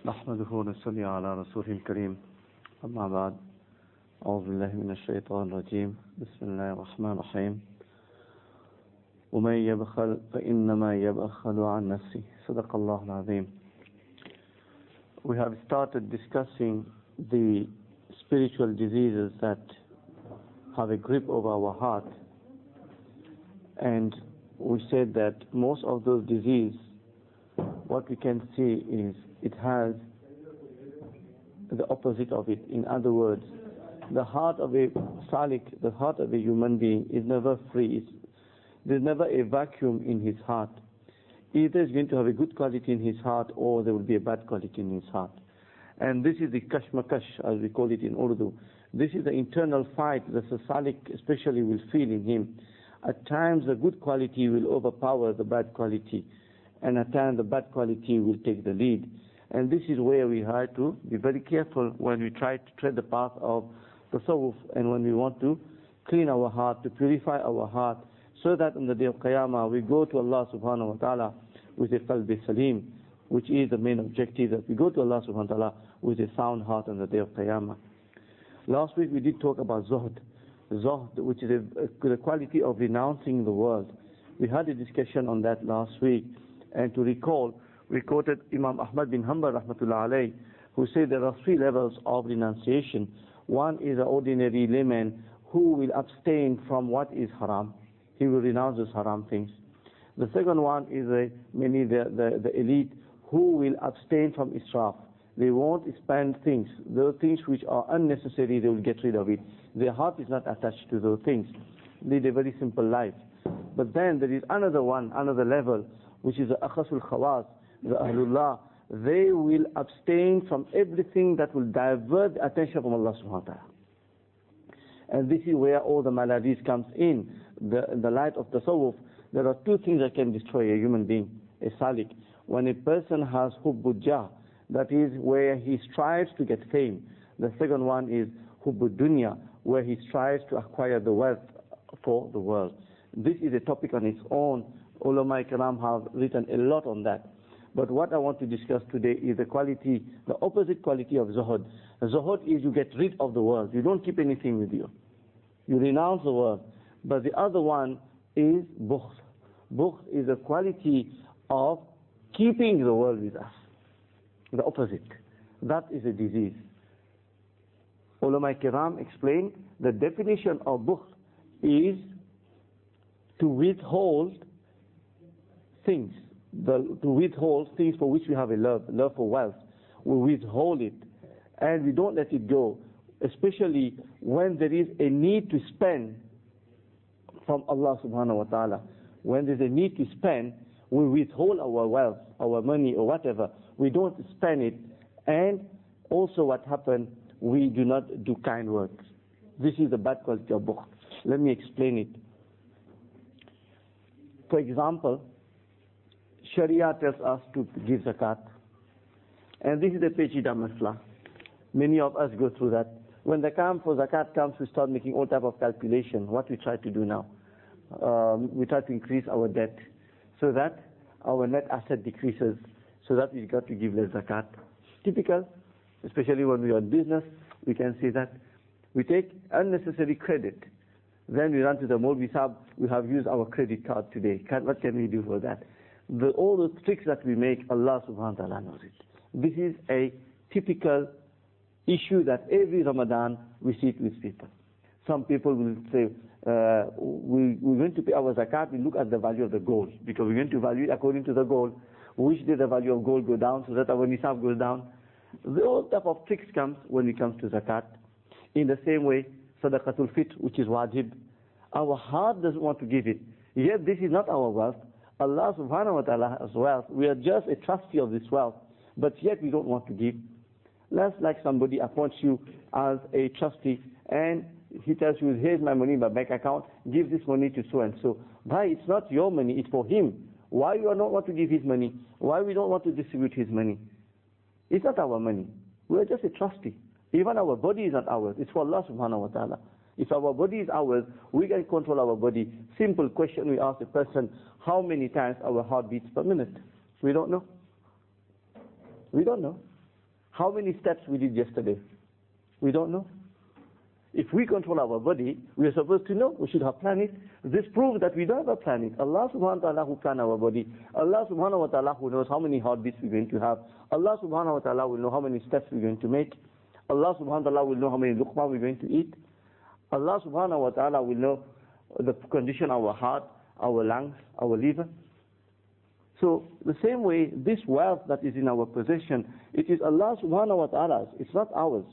نحمده ونصلي على رسوله الكريم أما بعد أعوذ بالله من الشيطان الرجيم بسم الله الرحمن الرحيم ومن يبخل فإنما يبخل عن نفسه صدق الله العظيم. We have started discussing the spiritual diseases that have a grip over our heart, and we said that most of those diseases, what we can see is it has the opposite of it. In other words, the heart of a salik, the heart of a human being is never free. There's never a vacuum in his heart. Either he's going to have a good quality in his heart or there will be a bad quality in his heart. And this is the kashmakash, as we call it in Urdu. This is the internal fight that the salik especially will feel in him. At times the good quality will overpower the bad quality, and at times the bad quality will take the lead. And this is where we have to be very careful when we try to tread the path of tasawwuf, and when we want to clean our heart, to purify our heart, so that on the day of Qiyamah we go to Allah subhanahu wa ta'ala with a qalbi salim, which is the main objective, that we go to Allah subhanahu wa ta'ala with a sound heart on the day of Qiyamah. Last week we did talk about zuhd, which is the quality of renouncing the world. We had a discussion on that last week, and to recall, we quoted Imam Ahmad bin Hanbal rahmatullah alayh, who said there are three levels of renunciation. One is an ordinary layman who will abstain from what is haram. He will renounce those haram things. The second one is the elite who will abstain from israf. They won't spend things. Those things which are unnecessary, they will get rid of it. Their heart is not attached to those things. They lead a very simple life. But then there is another level, which is the akhasul khawas, the ahlullah. They will abstain from everything that will divert the attention from Allah subhanahu wa ta'ala. And this is where all the maladies comes in. The light of tasawwuf, there are two things that can destroy a human being, a salik. When a person has hubbud jah, that is where he strives to get fame. The second one is hubbud dunya, where he strives to acquire the wealth for the world. This is a topic on its own. Ulama Ikram have written a lot on that. But what I want to discuss today is the opposite quality of zuhud. Zuhud is you get rid of the world. You don't keep anything with you. You renounce the world. But the other one is bukhl. Bukhl is a quality of keeping the world with us. The opposite. That is a disease. Ulama Kiram explain the definition of bukhl is to withhold things. To withhold things for which we have a love for wealth. We withhold it and we don't let it go, especially when there is a need to spend from Allah subhanahu wa ta'ala. When there's a need to spend, we withhold our wealth, our money or whatever. We don't spend it. And also what happened, we do not do kind works. This is the bad quality of bukhl. Let me explain it. For example, Shari'ah tells us to give zakat. And this is the pechida masla. Many of us go through that. When the time for zakat comes, we start making all type of calculation. What we try to do now. We try to increase our debt so that our net asset decreases, so that we got to give less zakat. Typical, especially when we are in business, we can see that. We take unnecessary credit. Then we run to the mall, we have used our credit card today. What can we do for that? All the tricks that we make, Allah subhanahu wa ta'ala knows it. This is a typical issue that every Ramadan we see it with people. Some people will say, we're going to pay our zakat, we look at the value of the gold, because we're going to value it according to the gold. Which day the value of gold go down so that our nisab goes down. All type of tricks comes when it comes to zakat. In the same way, sadaqatul fit, which is wajib. Our heart doesn't want to give it. Yet this is not our wealth. Allah subhanahu wa ta'ala has wealth. We are just a trustee of this wealth. But yet we don't want to give. That's like somebody appoints you as a trustee and he tells you, here's my money in my bank account, give this money to so and so. Bhai, it's not your money, it's for him. Why you don't want to give his money? Why we don't want to distribute his money? It's not our money. We are just a trustee. Even our body is not ours. It's for Allah subhanahu wa ta'ala. If our body is ours, we can control our body. Simple question we ask a person, how many times our heart beats per minute? We don't know. We don't know. How many steps we did yesterday? We don't know. If we control our body, we are supposed to know. We should have planned it. This proves that we don't have a plan it. Allah subhanahu wa ta'ala who planned our body. Allah subhanahu wa ta'ala who knows how many heartbeats we're going to have. Allah subhanahu wa ta'ala will know how many steps we're going to make. Allah subhanahu wa ta'ala will know how many luqma we're going to eat. Allah subhanahu wa ta'ala will know the condition of our heart, our lungs, our liver. So the same way, this wealth that is in our possession, it is Allah subhanahu wa ta'ala's. It's not ours.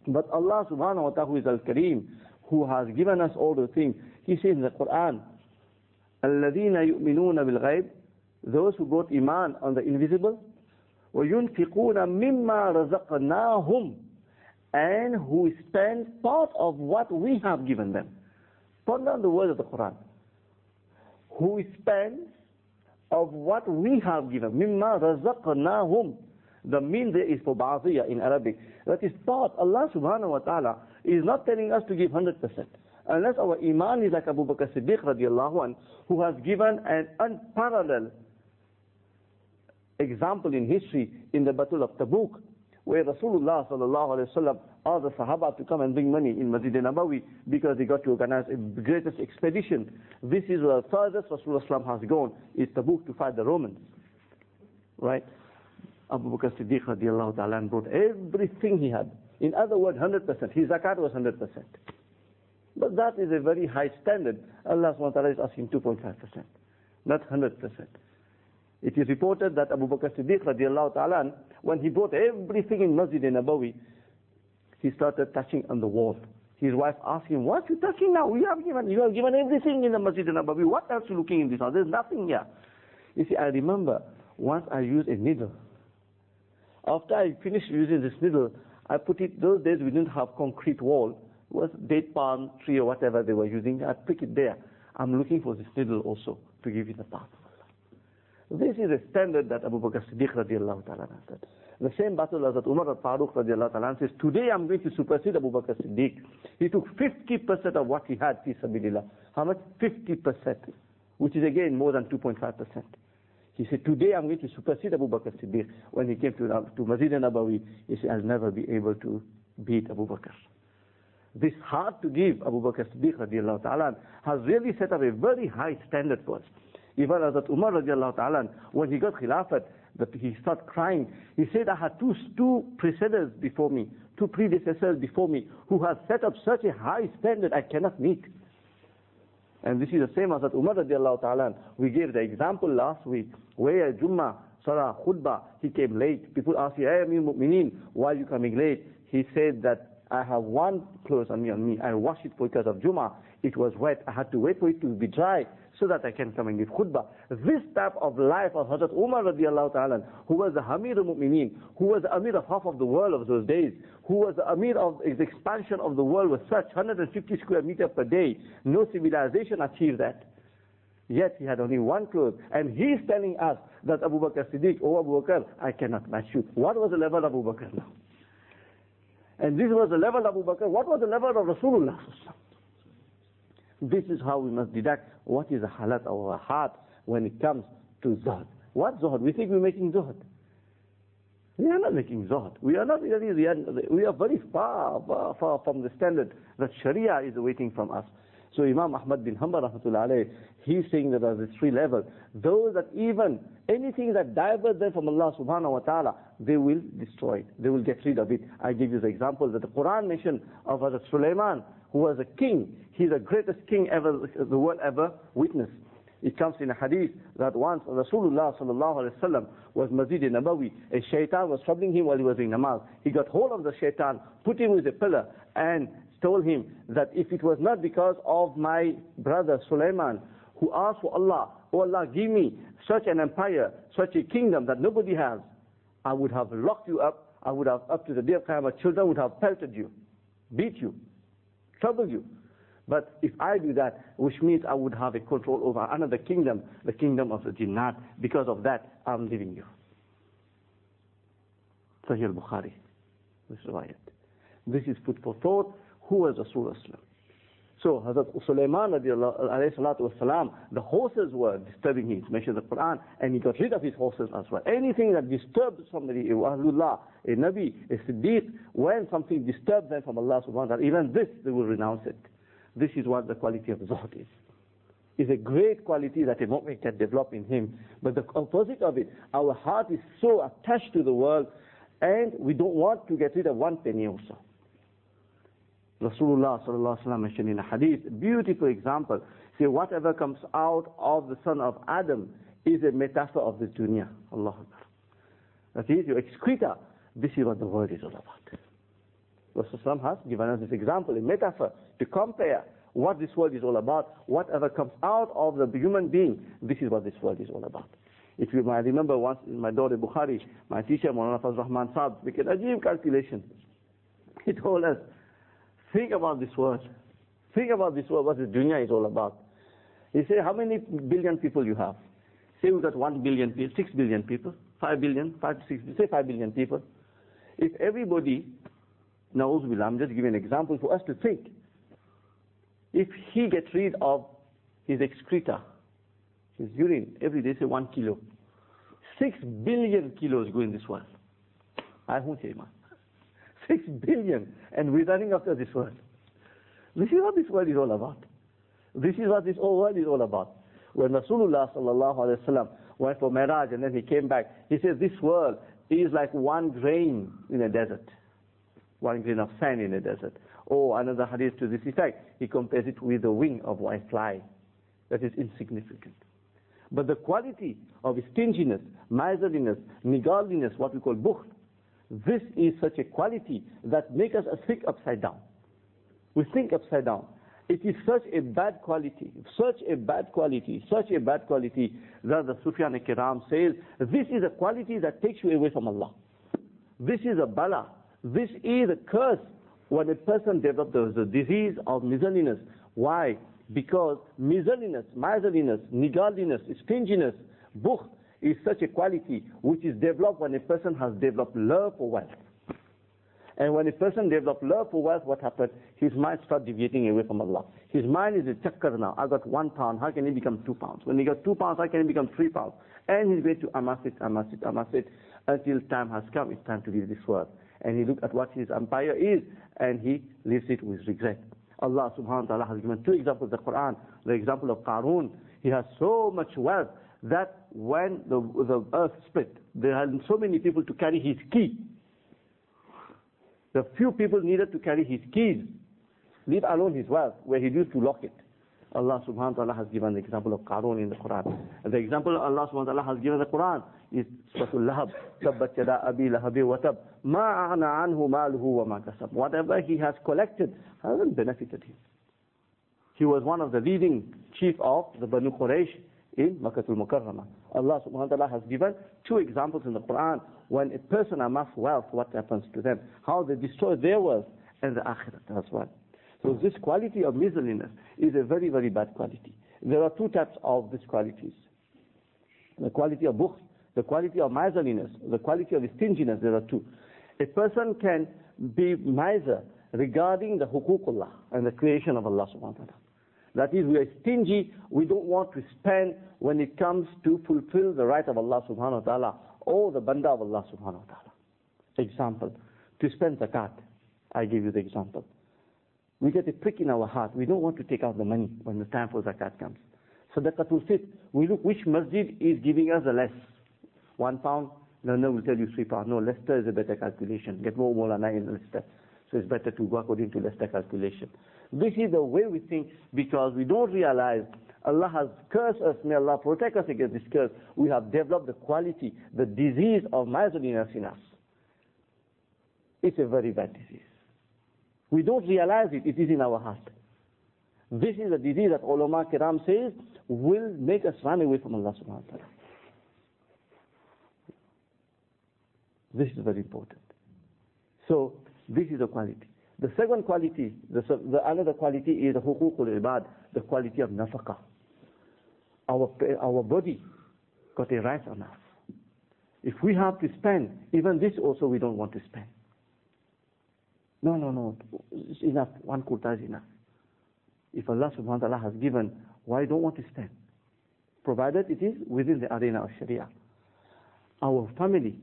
But Allah subhanahu wa ta'ala, who is Al-Kareem, who has given us all the things, He says in the Quran, الَّذِينَ يُؤْمِنُونَ بِالْغَيْبِ, those who got iman on the invisible, وَيُنْفِقُونَ مِمَّا رَزَقْنَاهُمْ, and who spend part of what we have given them. Ponder on the words of the Quran. Who spends of what we have given. مِمَّا رَزَقْنَاهُمْ. The mean there is for ba'diyah in Arabic. That is part. Allah subhanahu wa ta'ala is not telling us to give 100%. Unless our iman is like Abu Bakr Siddiq radiallahu anh, who has given an unparalleled example in history in the Battle of Tabuk, where Rasulullah sallallahu alayhi wa sallam asked the Sahaba to come and bring money in Masjid Nabawi because they got to organize a greatest expedition. This is the furthest Rasulullah has gone, is Tabuk, to fight the Romans. Right? Abu Bakr Siddiq radiallahu ta'ala brought everything he had. In other words, 100%. His zakat was 100%. But that is a very high standard. Allah subhanahu wa ta'ala is asking 2.5%, not 100%. It is reported that Abu Bakr Siddiq radiallahu ta'ala, when he brought everything in Masjid Nabawi, he started touching on the wall. His wife asked him, what are you touching now? You have given everything in the Masjid Nabawi. What else are you looking in this house? There's nothing here. You see, I remember once I used a needle. After I finished using this needle, I put it, those days we didn't have concrete wall. It was date palm tree or whatever they were using. I pick it there. I'm looking for this needle also to give it the path of Allah. This is a standard that Abu Bakr Siddiq radiallahu ta'ala said. The same battle as that Umar al-Faruq radiallahu ta'ala says, today I'm going to supersede Abu Bakr Siddiq. He took 50% of what he had, fi sabilillah. How much? 50%, which is again more than 2.5%. He said, today I'm going to supersede Abu Bakr Siddiq. When he came to Masjid Nabawi, he said, I'll never be able to beat Abu Bakr. This hard to give Abu Bakr Siddiq radiallahu ta'ala has really set up a very high standard for us. Even as that Umar radiallahu ta'ala, when he got Khilafat, that he started crying. He said, I had two predecessors before me, who have set up such a high standard I cannot meet. And this is the same as that Umar radiallahu ta'ala. We gave the example last week, where Jummah, Salah, Khutbah, he came late. People asked him, hey Amir Mu'mineen, why are you coming late? He said that I have one clothes on me. I washed it because of Jummah. It was wet. I had to wait for it to be dry so that I can come and give khutbah. This type of life of Hazrat Umar radiallahu ta'ala, who was the Amir al-Mu'mineen, who was the Amir of half of the world of those days, who was the Amir of the expansion of the world, was such 150 square meters per day. No civilization achieved that. Yet he had only one cloth. And he's telling us that Abu Bakr Siddiq, oh Abu Bakr, I cannot match you. What was the level of Abu Bakr now? And this was the level of Abu Bakr. What was the level of Rasulullah? This is how we must deduct what is the halat of our heart when it comes to zuhd. What zuhd? We think we're making zuhd. We are not making zuhd. We are not really, we are very far from the standard that Shari'ah is awaiting from us. So Imam Ahmad bin Hanbal rahmatullah alayhi, he's saying that there's three levels. Those that even anything that diverts them from Allah subhanahu wa ta'ala, they will destroy it. They will get rid of it. I give you the example that the Quran mentioned of Hazrat Sulaiman, who was a king. He's the greatest king ever the world ever witnessed. It comes in a hadith that once Rasulullah sallallahu alaihi wasallam was Masjid Nabawi. A shaitan was troubling him while he was in namaz. He got hold of the shaitan, put him with a pillar, and told him that if it was not because of my brother Sulaiman, who asked for Allah, oh Allah, give me such an empire, such a kingdom that nobody has, I would have locked you up. I would have, up to the day of Qiyamah, children would have pelted you, beat you, troubled you. But if I do that, which means I would have a control over another kingdom, the kingdom of the jinnat. Because of that, I'm leaving you. Sahih al-Bukhari, this riwayat. This is food for thought. Who was Rasulullah? So Hazrat Sulaiman alayhi salatu wasalam, the horses were disturbing him, mentioned the Quran, and he got rid of his horses as well. Anything that disturbs somebody, a Ahlullah, a Nabi, a Siddiq, when something disturbs them from Allah subhanahu wa ta'ala, even this, they will renounce it. This is what the quality of Zuhd is. It's a great quality that a mu'min can develop in him. But the opposite of it, our heart is so attached to the world, and we don't want to get rid of one penny also. Rasulullah sallallahu alaihi wasallam mentioned in a hadith, a beautiful example. Say, whatever comes out of the son of Adam is a metaphor of the dunya. Allah Akbar. That is, your excreta. This is what the world is all about. Rasulullah has given us this example, a metaphor, to compare what this world is all about. Whatever comes out of the human being, this is what this world is all about. If you might remember once in my daughter Bukhari, my teacher Maulana Fazl Rahman Saab, we can achieve calculation. He told us, think about this world. Think about this world, what the dunya is all about. He said, how many billion people you have? Say we got 1 billion people, 6 billion people, 5 billion, 5 to 6, say 5 billion people. If everybody, now I'm just giving an example for us to think. If he gets rid of his excreta, his urine, every day say 1 kilo. 6 billion kilos go in this world. I won't say man. 6 billion, and we're running after this world. This is what this world is all about. This is what this whole world is all about. When Rasulullah sallallahu alaihi wasallam went for Miraj and then he came back, he said this world is like 1 grain in a desert. 1 grain of sand in a desert. Or another hadith to this effect, he compares it with the wing of a fly. That is insignificant. But the quality of stinginess, miserliness, niggardliness, what we call bukhl, this is such a quality that makes us think upside down. We think upside down. It is such a bad quality, such a bad quality that the Sufyan al-Kiram says, this is a quality that takes you away from Allah. This is a bala. This is a curse when a person develops the disease of miserliness. Why? Because miserliness, miserliness, niggardliness, stinginess, bukhl, is such a quality which is developed when a person has developed love for wealth. And when a person develops love for wealth, what happens? His mind starts deviating away from Allah. His mind is a chakkar now. I got 1 pound, how can he become 2 pounds? When he got 2 pounds, how can he become 3 pounds? And he's going to amass it, until time has come, it's time to leave this world. And he looks at what his empire is, and he leaves it with regret. Allah subhanahu wa ta'ala has given 2 examples of the Quran. The example of Qarun, he has so much wealth that when the earth split, there are so many people to carry his key. The few people needed to carry his keys, leave alone his wealth, where he used to lock it. Allah subhanahu wa ta'ala has given the example of Qarun in the Quran. And the example Allah subhanahu wa ta'ala has given in the Quran is Suratul Lahab. Tabbat yada abi lahabi wa tab. Ma a'na anhu maluhu wa ma kasab. Whatever he has collected hasn't benefited him. He was one of the leading chief of the Banu Quraysh in Makkatul Mukarramah. Allah subhanahu wa ta'ala has given 2 examples in the Quran. When a person amasses wealth, what happens to them? How they destroy their wealth and the akhirat as well. So this quality of miserliness is a very, very bad quality. There are 2 types of these qualities. The quality of bukhl, the quality of miserliness, the quality of stinginess, there are 2. A person can be miser regarding the huququllah and the creation of Allah subhanahu wa ta'ala. That is, we are stingy, we don't want to spend when it comes to fulfill the right of Allah subhanahu wa ta'ala or the banda of Allah subhanahu wa ta'ala. Example, to spend zakat. I give you the example. We get a prick in our heart. We don't want to take out the money when the time for zakat comes. Sadaqatul fit. We look which masjid is giving us the less. 1 pound? No, we'll tell you 3 pounds. No, Leicester is a better calculation. Get more Maulana in Leicester. So it's better to go according to Leicester calculation. This is the way we think because we don't realize Allah has cursed us. May Allah protect us against this curse. We have developed the quality, the disease of miserliness in us. It's a very bad disease. We don't realize it. It is in our heart. This is a disease that ulama kiram says will make us run away from Allah subhanahu wa ta'ala. This is very important. So, this is a quality. The second quality, another quality is the huququl ibad, the quality of nafaqah. Our body got a right on us. If we have to spend, even this also we don't want to spend. No, it's enough. 1 quota is enough. If Allah subhanahu wa ta'ala has given, why don't want to spend? Provided it is within the arena of Shari'ah. Our family,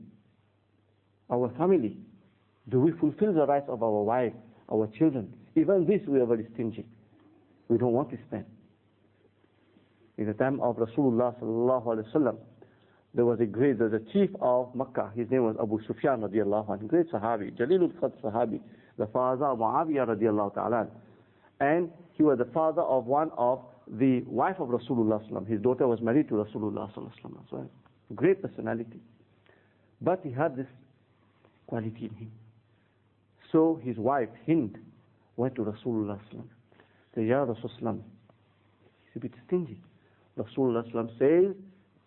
do we fulfill the rights of our wife, our children? Even this we are very stingy. We don't want to spend. In the time of Rasulullah sallallahu alaihi wasallam, there was the chief of Makkah. His name was Abu Sufyan radiallahu anhu, great Sahabi, Jalilul Qadr Sahabi, the father of Muawiyah radiallahu ta'ala. And he was the father of one of the wife of Rasulullah sallallahu alaihi wasallam. His daughter was married to Rasulullah sallallahu alaihi wasallam. So, great personality. But he had this quality in him. So his wife, Hind, went to Rasulullah sallallahu alaihi wasallam. Said, Ya Rasulullah, he's a bit stingy. Rasulullah sallallahu alaihi wasallam says,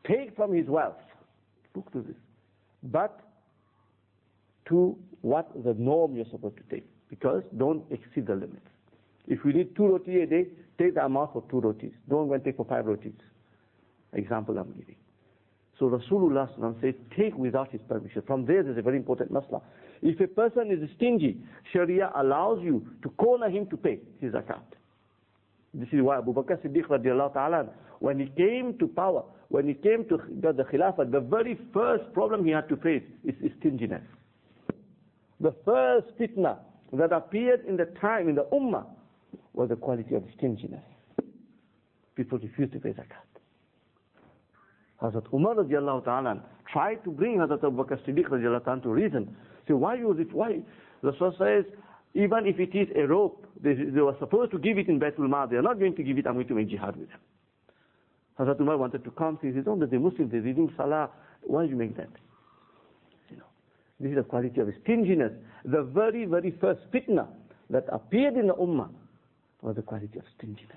take from his wealth. Look to this. But to what the norm you're supposed to take. Because don't exceed the limits. If you need 2 roti a day, take the amount for 2 rotis. Don't go and take for 5 rotis. Example I'm giving. So Rasulullah sallallahu alaihi wasallam says, take without his permission. From there's a very important masla. If a person is stingy, Sharia allows you to corner him to pay his zakat. This is why Abu Bakr Siddiq radiallahu ta'ala, when he came to power, when he came to the Khilafah, the very first problem he had to face is stinginess. The first fitna that appeared in the time, in the ummah, was the quality of stinginess. People refused to pay zakat. Hazrat Umar radiallahu ta'ala tried to bring Hazrat Abu Bakr Siddiq radiallahu ta'ala to reason. So why use it? Why? The Rasul says, even if it is a rope, they were supposed to give it in Baitul Mal. They are not going to give it. I'm going to make jihad with them. Hazrat Umar wanted to come. He says, oh, they're Muslims. They're reading Salah. Why do you make that? You know, this is the quality of stinginess. The very, very first fitna that appeared in the ummah was the quality of stinginess.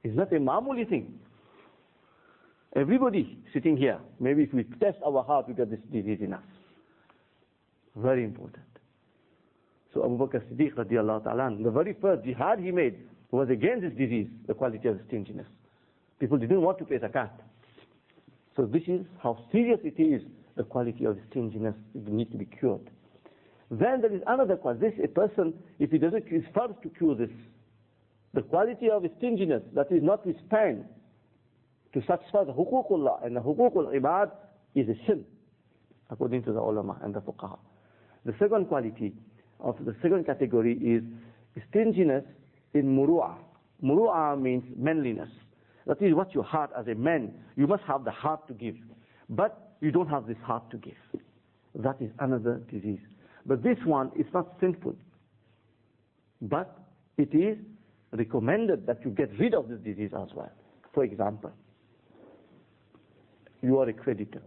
It's not a mamuli thing. Everybody sitting here, maybe if we test our heart, we get this disease in us. Very important. So Abu Bakr Siddiq radiallahu ta'ala, the very first jihad he made was against this disease, the quality of stinginess. People didn't want to pay zakat. So this is how serious it is, the quality of stinginess. It needs to be cured. Then there is another quality. This, a person, if he doesn't, is first to cure this. The quality of stinginess, that is not to spend to satisfy the huququllah and the huququl ibad, is a sin, according to the ulama and the fuqaha. The second quality of the second category is stinginess in muru'ah. Muru'ah means manliness. That is what your heart as a man, you must have the heart to give. But you don't have this heart to give. That is another disease. But this one is not sinful. But it is recommended that you get rid of this disease as well. For example, you are a creditor.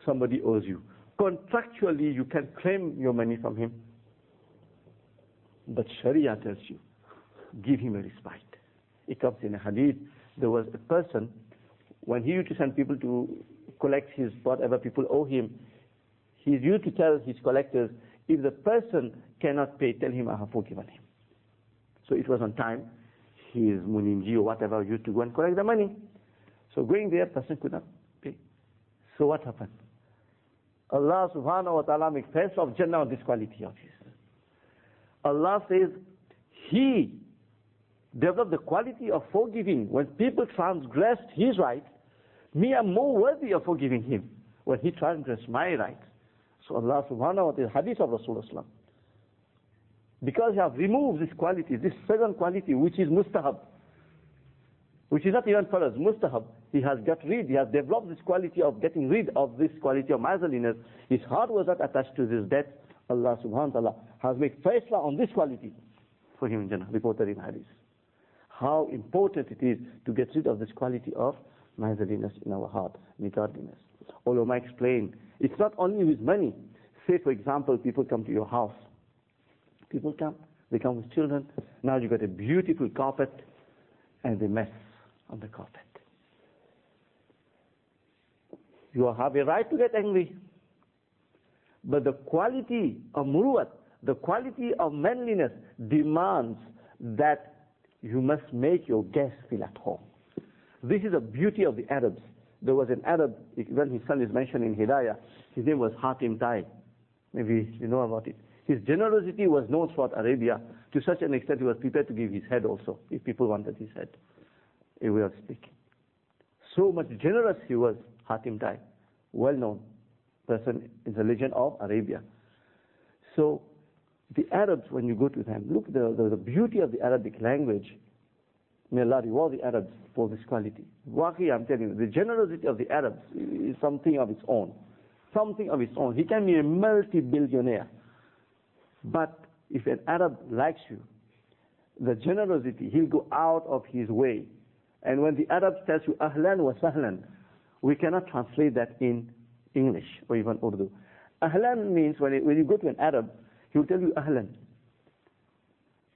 Somebody owes you. Contractually, you can claim your money from him. But Sharia tells you, give him a respite. It comes in a hadith. There was a person, when he used to send people to collect his whatever people owe him, he used to tell his collectors, if the person cannot pay, tell him I have forgiven him. So it was on time. His muninji or whatever used to go and collect the money. So going there, person could not pay. So what happened? Allah subhanahu wa ta'ala makes face of Jannah on this quality of his. Allah says, he developed the quality of forgiving. When people transgressed his rights, me am more worthy of forgiving him when he transgressed my rights. So Allah subhanahu wa ta'ala, hadith of Rasulullah, because he has removed this quality, this second quality, which is mustahab, which is not even for us, mustahab, he has developed this quality of getting rid of this quality of miserliness. His heart was not attached to this debt. Allah subhanahu wa ta'ala has made faisla on this quality for him in Jannah, reported in hadith. How important it is to get rid of this quality of miserliness in our heart, niggardliness. Ulama explain, it's not only with money. Say, for example, people come to your house. People come, they come with children. Now you got a beautiful carpet, and they mess on the carpet. You have a right to get angry. But the quality of muru'at, the quality of manliness demands that you must make your guests feel at home. This is the beauty of the Arabs. There was an Arab, when his son is mentioned in Hidayah, his name was Hatim Tai. Maybe you know about it. His generosity was known throughout Arabia. To such an extent, he was prepared to give his head also, if people wanted his head, a way of speaking. So much generous he was, Hatim Tai, well-known person in the religion of Arabia. So the Arabs, when you go to them, look the beauty of the Arabic language. May Allah reward the Arabs for this quality. Waqi, I'm telling you, the generosity of the Arabs is something of its own. Something of its own. He can be a multi-billionaire. But if an Arab likes you, the generosity, he'll go out of his way. And when the Arab tells you, Ahlan wa sahlan, we cannot translate that in English or even Urdu. Ahlan means, when you go to an Arab, he will tell you Ahlan.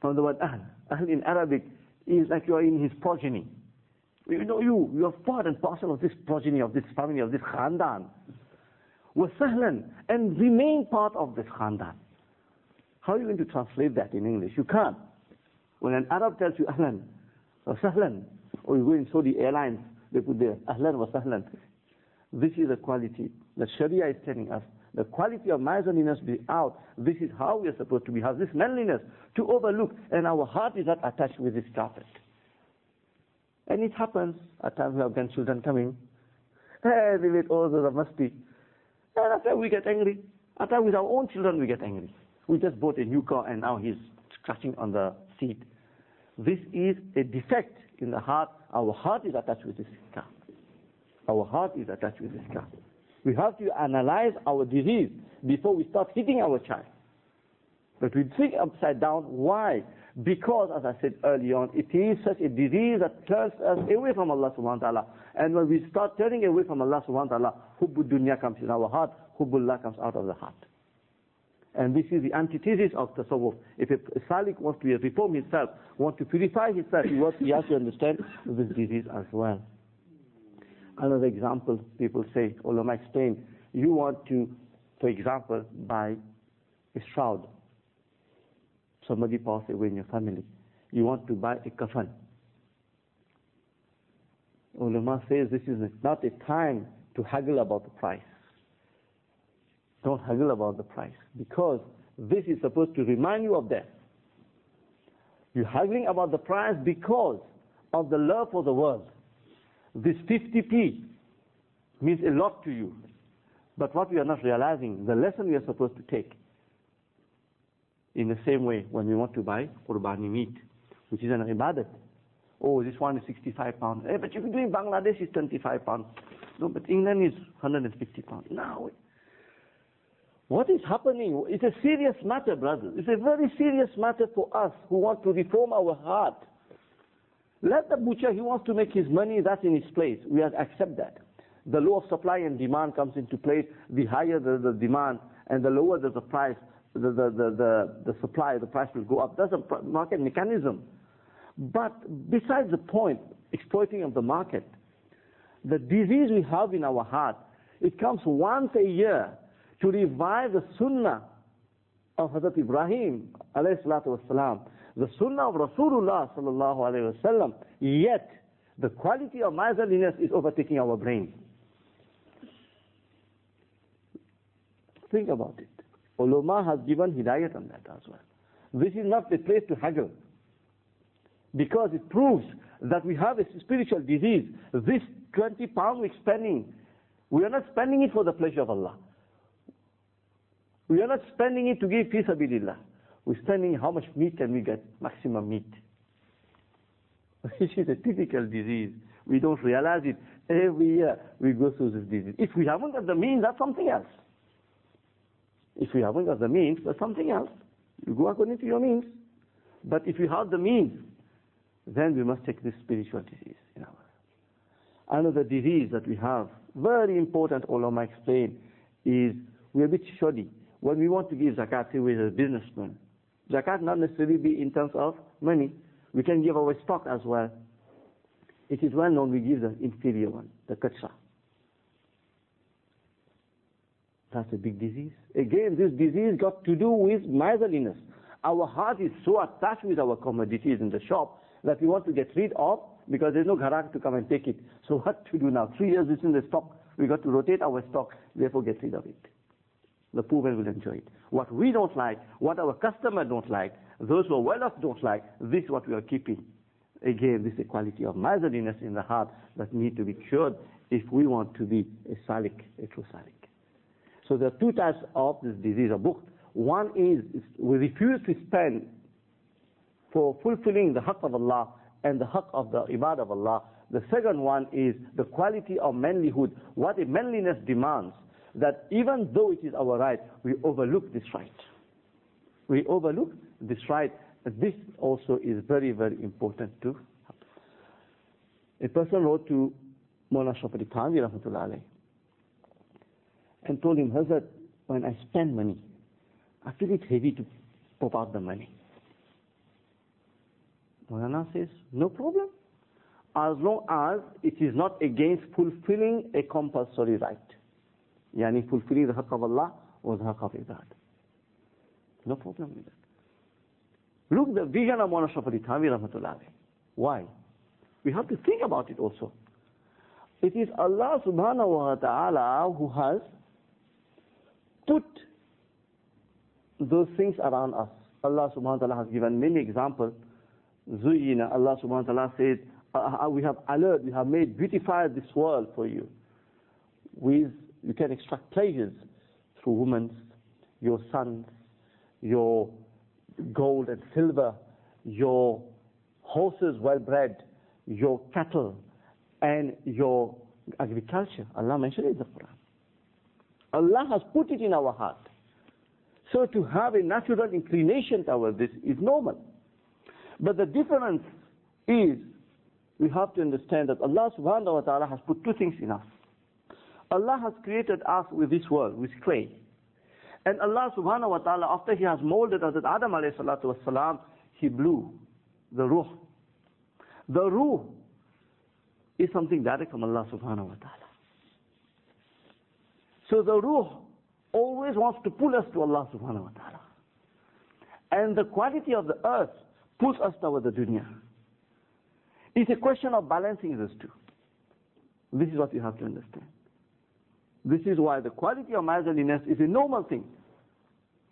From the word Ahl. Ahl in Arabic is like you are in his progeny. You know, you are part and parcel of this progeny, of this family, of this khandan. Wa sahlan, and remain part of this khandan. How are you going to translate that in English? You can't. When an Arab tells you Ahlan wa sahlan, or you go in Saudi Airlines, they put there Ahlan wa sahlan. This is the quality that Sharia is telling us. The quality of miserliness be out. This is how we are supposed to be. Have this manliness to overlook, and our heart is not attached with this carpet. And it happens at times we have grandchildren coming. Hey, they make all the musty. And after we get angry. At times with our own children we get angry. We just bought a new car and now he's scratching on the seat. This is a defect in the heart. Our heart is attached with this car. Our heart is attached with this car. We have to analyze our disease before we start hitting our child. But we think upside down. Why? Because, as I said early on, it is such a disease that turns us away from Allah subhanahu wa ta'ala. And when we start turning away from Allah subhanahu wa ta'ala, hubbud dunya comes in our heart, hubbullah comes out of the heart. And this is the antithesis of tasawwuf. If a salik wants to reform himself, wants to purify himself, he has to understand this disease as well. Another example, people say, ulama explain, you want to, for example, buy a shroud. Somebody passed away in your family. You want to buy a kafan. Ulama says this is not a time to haggle about the price. Don't haggle about the price, because this is supposed to remind you of death. You're haggling about the price because of the love for the world. This 50p means a lot to you. But what we are not realizing, the lesson we are supposed to take. In the same way, when we want to buy qurbani meat, which is an ibadat. Oh, this one is 65 pounds. Hey, but if you do in Bangladesh, it's 25 pounds. No, but England is 150 pounds. Now, what is happening? It's a serious matter, brother. It's a very serious matter for us who want to reform our heart. Let the butcher, he wants to make his money, that's in his place. We have to accept that. The law of supply and demand comes into place. The higher the demand and the lower the price, the supply, the price will go up. That's a market mechanism. But besides the point, exploiting of the market, the disease we have in our heart, it comes once a year to revive the sunnah of Hazrat Ibrahim alayhi salatu wasalam, the sunnah of Rasulullah sallallahu alayhi wasallam, yet the quality of miserliness is overtaking our brain. Think about it. Ulama has given hidayat on that as well. This is not the place to haggle, because it proves that we have a spiritual disease. This 20 pounds we're spending, we are not spending it for the pleasure of Allah. We are not spending it to give fi sabilillah. We're spending how much meat can we get, maximum meat. This is a typical disease. We don't realize it. Every year we go through this disease. If we haven't got the means, that's something else. If we haven't got the means, that's something else. You go according to your means. But if you have the means, then we must take this spiritual disease. Another disease that we have, very important, ulama explain, is we're a bit shoddy. When we want to give zakat, say we're a businessman, zakat not necessarily be in terms of money. We can give our stock as well. It is well known we give the inferior one, the kachra. That's a big disease. Again, this disease got to do with miserliness. Our heart is so attached with our commodities in the shop that we want to get rid of, because there's no gharak to come and take it. So what to do now? 3 years it's in the stock. We got to rotate our stock, therefore get rid of it. The poor man will enjoy it. What we don't like, what our customer don't like, Those who are well off don't like. This is what we are keeping. Again, this is a quality of miserliness in the heart that need to be cured if we want to be a salik, a true salik. So there are two types of this disease of bukhl. One is we refuse to spend for fulfilling the haqq of Allah and the haqq of the ibad of Allah. The second one is the quality of manlyhood, what a manliness demands, that even though it is our right, we overlook this right. We overlook this right. This also is very, very important to happen. A person wrote to Mawlana Shaykh Faizal Manjoo rahmatullah alayhi and told him, Hazrat, when I spend money, I feel it heavy to pop out the money. Mawlana says, no problem, as long as it is not against fulfilling a compulsory right. Yani fulfilling the haqq of Allah or the haqq of ibad. No problem with that. Look, the vision of Mawlana Shaykh Faizal Manjoo rahmatullah alayhi. Why? We have to think about it also. It is Allah subhanahu wa ta'ala who has put those things around us. Allah subhanahu wa ta'ala has given many examples. Zuyina, Allah subhanahu wa ta'ala says, we have alert, we have made beautified this world for you. You can extract pleasures through women, your sons, your gold and silver, your horses well bred, your cattle, and your agriculture. Allah mentioned it in the Quran. Allah has put it in our heart. So to have a natural inclination towards this is normal. But the difference is, we have to understand that Allah subhanahu wa ta'ala has put two things in us. Allah has created us with this world, with clay. And Allah subhanahu wa ta'ala, after He has molded us, at Adam alayhi salatu wasalam, He blew the ruh. The ruh is something direct from Allah subhanahu wa ta'ala. So the ruh always wants to pull us to Allah subhanahu wa ta'ala. And the quality of the earth pulls us toward the dunya. It's a question of balancing those two. This is what you have to understand. This is why the quality of miserliness is a normal thing.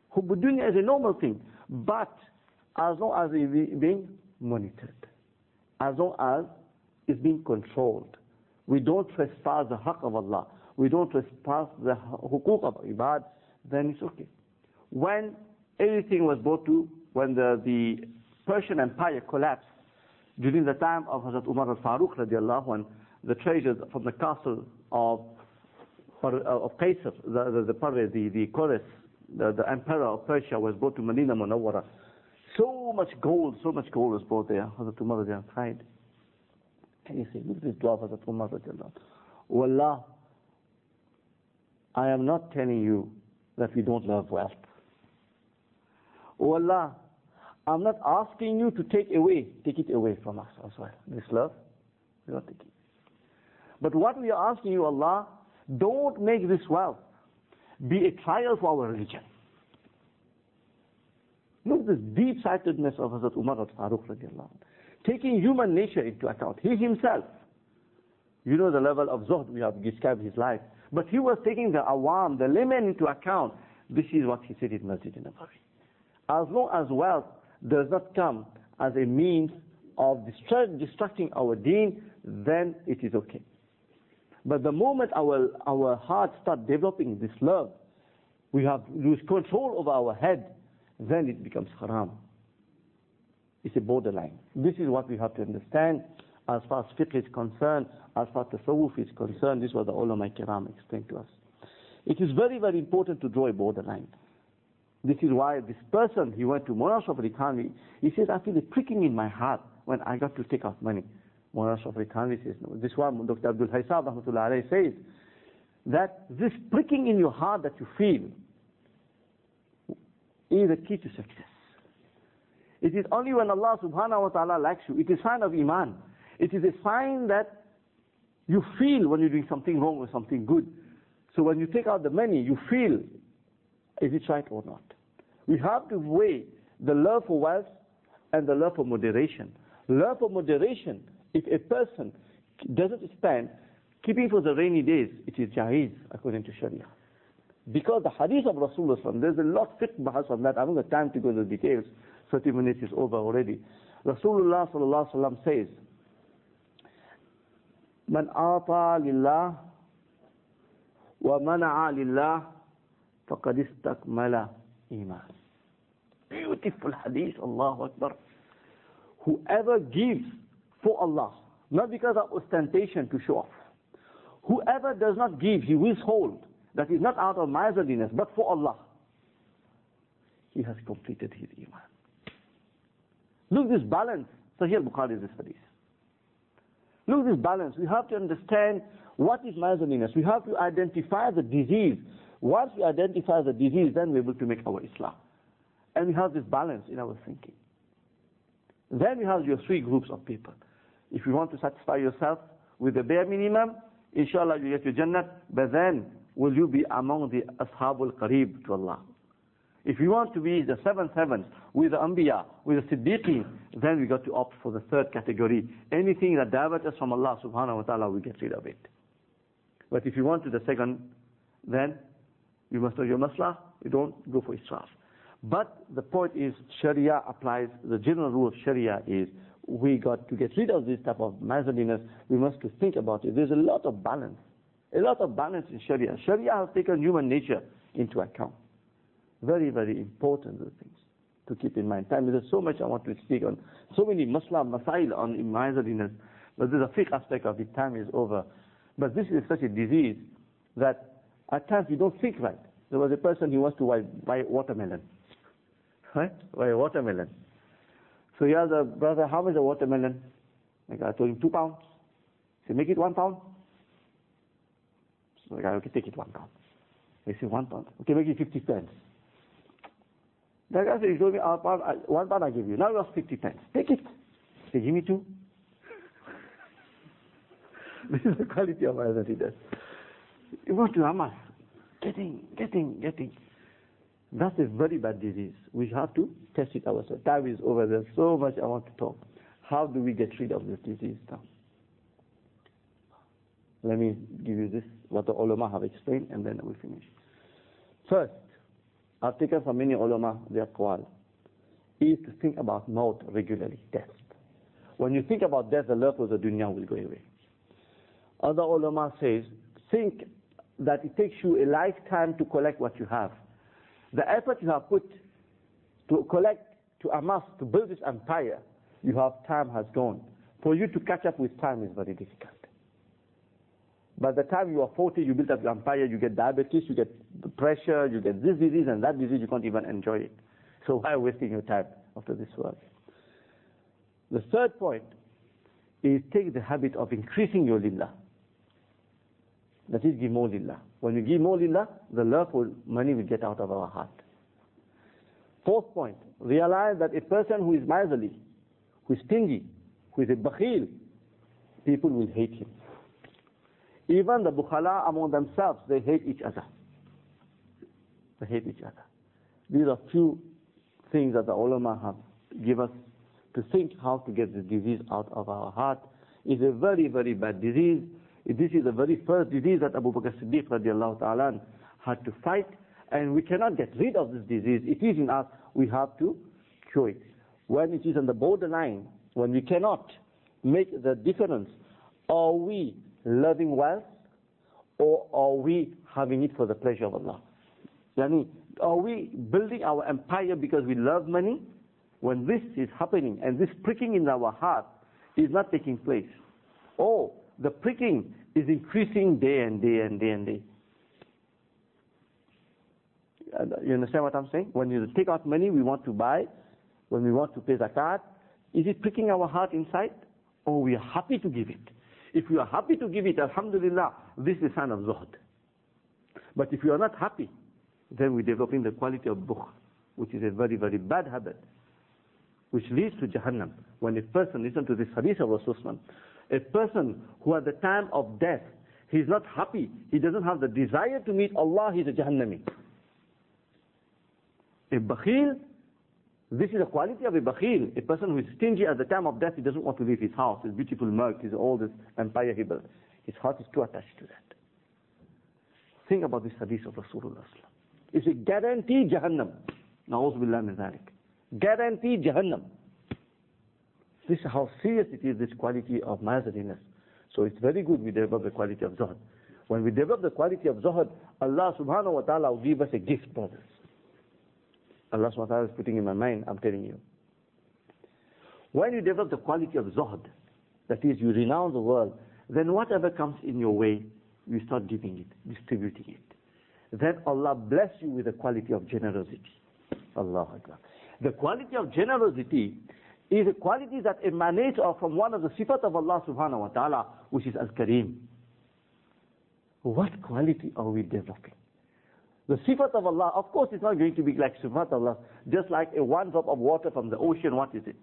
Hubb dunya is a normal thing. But as long as it is being monitored, as long as it's being controlled, we don't trespass the haqq of Allah, we don't trespass the hukuk of ibad, then it's okay. When everything was brought to, when the Persian Empire collapsed, during the time of Hazrat Umar al-Faruq radiallahu anhu, the treasures from the castle of Qaisar, the Chorus, the emperor of Persia, was brought to Medina Munawwara. So much gold was brought there. Hazrat Umar radiallahu cried. And he said, look at this dua of Hazrat Umar radiallahu anhu. Wallah, I am not telling you that we don't love wealth. Wallah, I'm not asking you to take it away from us as well. This love, we don't take it. But what we are asking you, Allah, don't make this wealth be a trial for our religion. Look at this deep-sightedness of Hazrat Umar al-Faruq radiallahu anhu. Taking human nature into account. He himself, you know the level of zuhd we have described his life. But he was taking the awam, the layman into account. This is what he said in Masjid Nabawi. As long as wealth does not come as a means of destructing our deen, then it is okay. But the moment our hearts start developing this love, we have lose control over our head, then it becomes haram. It's a borderline. This is what we have to understand as far as fiqh is concerned, as far as tasawwuf is concerned. This is what the ulama kiram explained to us. It is very, very important to draw a borderline. This is why this person, he went to Madrasah Arabia, he says, I feel a pricking in my heart when I got to take out money. Madrasah Arabia says, no. This one, Dr. Abdul Haysab rahmatullah alayhi says, that this pricking in your heart that you feel is the key to success. It is only when Allah subhanahu wa ta'ala likes you. It is a sign of iman. It is a sign that you feel when you're doing something wrong or something good. So when you take out the money, you feel, is it right or not? We have to weigh the love for wealth and the love for moderation. Love for moderation, if a person doesn't spend, keeping for the rainy days, it is jaiz according to Shari'ah. Because the hadith of Rasulullah, there's a lot fiqh bahas on that. I haven't got time to go into the details. 30 minutes is over already. Rasulullah sallallahu alaihi wasallam says, "Man ata lillah wa mana'a lillah faqad istakmala iman." Beautiful hadith, Allahu Akbar. Whoever gives for Allah, not because of ostentation to show off. Whoever does not give, he withhold. That is not out of miserliness, but for Allah. He has completed his iman. Look this balance. Sahih al-Bukhari is this hadith. Look this balance. We have to understand what is miserliness. We have to identify the disease. Once we identify the disease, then we're able to make our Islam. And we have this balance in our thinking. Then we have your three groups of people. If you want to satisfy yourself with the bare minimum, inshallah you get your Jannah, but then will you be among the Ashabul Qareeb to Allah? If you want to be the seventh heavens with the Anbiya, with the Siddiqeen, then we got to opt for the third category. Anything that diverts us from Allah subhanahu wa ta'ala, we get rid of it. But if you want to the second, then you must know your maslah, you don't go for israf. But the point is, Shari'ah applies, the general rule of Shari'ah is, we got to get rid of this type of miserliness, we must to think about it. There's a lot of balance. A lot of balance in Shari'ah. Shari'ah has taken human nature into account. Very, very important things to keep in mind. Time, there's so much I want to speak on. So many masail on miserliness. But there's a fiqh aspect of it. Time is over. But this is such a disease that at times you don't think right. There was a person who wants to buy watermelon. Right? Buy a watermelon. So he asked the brother, how much a watermelon? The guy told him 2 pounds. He said, make it 1 pound. So the guy, okay, take it 1 pound. He said, 1 pound. Okay, make it 50 pence. The guy said, you told me 1 pound I give you. Now it was 50 pence. Take it. He said, give me 2. This is the quality of ours that he does. You want to amas. Getting. That's a very bad disease. We have to test it ourselves. Time is over. There's so much I want to talk. How do we get rid of this disease now? Let me give you this, what the ulama have explained, and then we finish. First, I've taken from many ulama their aqwal, is to think about maut regularly, death. When you think about death, the love for the dunya will go away. Other ulama says, think that it takes you a lifetime to collect what you have. The effort you have put to collect, to amass, to build this empire, time has gone. For you to catch up with time is very difficult. By the time you are 40, you build up your empire, you get diabetes, you get pressure, you get this disease and that disease, you can't even enjoy it. So why wasting your time after this world? The third point is take the habit of increasing your lillah. That is, give more lillah. When you give more lillah, the love for money will get out of our heart. Fourth point, realize that a person who is miserly, who is stingy, who is a bakhil, people will hate him. Even the bukhala among themselves, they hate each other. They hate each other. These are few things that the ulama have given us to think how to get this disease out of our heart. It's a very, very bad disease. This is the very first disease that Abu Bakr Siddiq radiallahu ta'ala had to fight, and we cannot get rid of this disease. It is in us, we have to cure it. When it is on the borderline, when we cannot make the difference, are we loving wealth, or are we having it for the pleasure of Allah? Yani, are we building our empire because we love money? When this is happening, and this pricking in our heart is not taking place, or the pricking is increasing day and day and day and day. You understand what I'm saying? When you take out money, we want to buy, when we want to pay zakat, is it pricking our heart inside, or we are happy to give it? If we are happy to give it, alhamdulillah, this is a sign of zuhd. But if we are not happy, then we're developing the quality of bukh, which is a very, very bad habit, which leads to Jahannam. When a person, listen to this hadith of Rasulullah, a person who at the time of death, he's not happy, he doesn't have the desire to meet Allah, he's a Jahannami. A bakhil, this is a quality of a bakhil, a person who is stingy at the time of death, he doesn't want to leave his house, his beautiful mug, his all this empire he built. His heart is too attached to that. Think about this hadith of Rasulullah. It's a guaranteed Jahannam. Na'udhu billahi min dhalik. Guaranteed Jahannam. This is how serious it is, this quality of mazariness. So it's very good we develop the quality of zuhd. When we develop the quality of zuhd, Allah subhanahu wa ta'ala will give us a gift, brothers. Allah subhanahu wa ta'ala is putting in my mind, I'm telling you. When you develop the quality of zuhd, that is, you renounce the world, then whatever comes in your way, you start giving it, distributing it. Then Allah bless you with the quality of generosity. Allahu Akbar. The quality of generosity is a quality that emanates from one of the sifat of Allah subhanahu wa ta'ala, which is Al-Kareem. What quality are we developing? The sifat of Allah, of course, it's not going to be like sifat of Allah, just like a one drop of water from the ocean, what is it?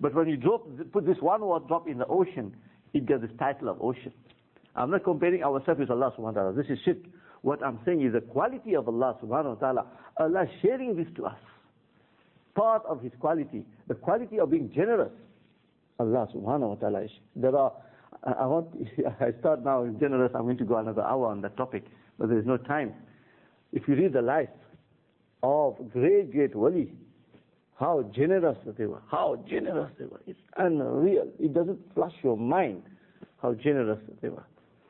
But when you put this one drop in the ocean, it gets this title of ocean. I'm not comparing ourselves with Allah subhanahu wa ta'ala. This is shirk. What I'm saying is the quality of Allah subhanahu wa ta'ala. Allah is sharing this to us. Part of His quality, the quality of being generous. Allah subhanahu wa ta'ala is. I start now with generous, I'm going to go another hour on that topic, but there is no time. If you read the life of great wali, how generous they were. How generous they were. It's unreal. It doesn't flush your mind how generous they were.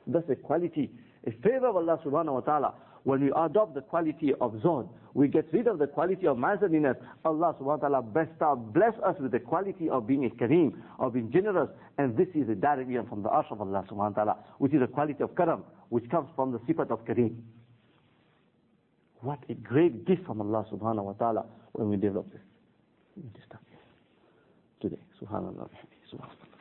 That's a quality, a favor of Allah subhanahu wa ta'ala. When we adopt the quality of zuhd, we get rid of the quality of mazariness. Allah subhanahu wa ta'ala bless us with the quality of being a kareem, of being generous. And this is a directly from the arsh of Allah subhanahu wa ta'ala, which is a quality of karam, which comes from the sifat of kareem. What a great gift from Allah subhanahu wa ta'ala when we develop this. Today, subhanallah, subhanallah.